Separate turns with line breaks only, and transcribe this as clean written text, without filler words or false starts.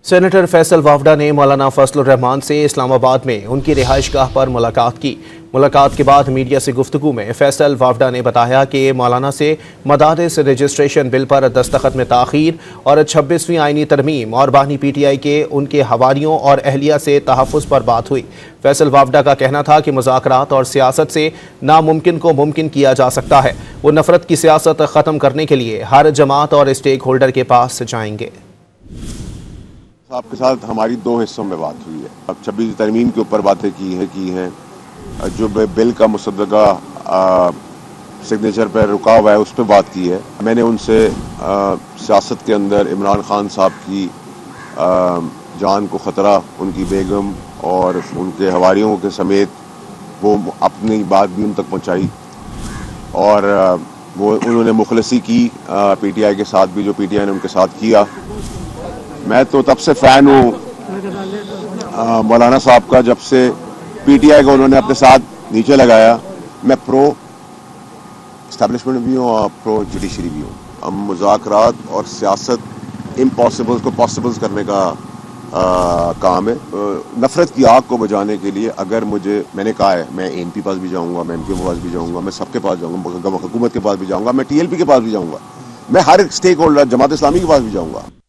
Senator Faisal Vawda ने मौलाना फजलुर रहमान से इस्लामाबाद में उनकी रिहाइशगाह पर मुलाकात की। मुलाकात के बाद मीडिया से गुफ्तगू में फैसल वावडा ने बताया कि मौलाना से मदारिस रजिस्ट्रेशन बिल पर दस्तखत में ताख़ीर और 26वीं आईनी तरमीम और बानी PTI के उनके हवारियों और अहलिया से तहफ़्फ़ुज़ पर बात हुई। फैसल वावडा का कहना था कि मुज़ाकरात और सियासत से नामुमकिन को मुमकिन किया जा सकता है। वो नफ़रत की सियासत ख़त्म करने के लिए हर जमात और स्टेक होल्डर के पास जाएंगे।
आपके साथ हमारी दो हिस्सों में बात हुई है। अब 26 तरमीम के ऊपर बातें की हैं जो बिल का मुसद्दका सिग्नेचर पर रुका हुआ है उस पर बात की है। मैंने उनसे सियासत के अंदर इमरान खान साहब की जान को ख़तरा, उनकी बेगम और उनके हवारियों के समेत वो अपनी बात भी उन तक पहुँचाई और वो उन्होंने मुखलसी की PTI के साथ भी जो PTI ने उनके साथ किया। मैं तो तब से फ़ैन हूँ मौलाना साहब का, जब से PTI को उन्होंने अपने साथ नीचे लगाया। मैं प्रो इस्टेब्लिशमेंट भी हूँ और प्रो जुडिशरी भी हूँ। हम मुज़ाकरात और सियासत इम्पॉसिबल्स को पॉसिबल्स करने का काम है। नफ़रत की आग को बुझाने के लिए अगर मैंने कहा है मैं MP पास भी जाऊँगा, मैं MQ के पास भी जाऊँगा, मैं सबके पास जाऊँगा, हुकूमत के पास भी जाऊँगा, मैं TLP के पास भी जाऊँगा, मैं हर स्टेक होल्डर जमात इस्लामी के पास भी जाऊँगा।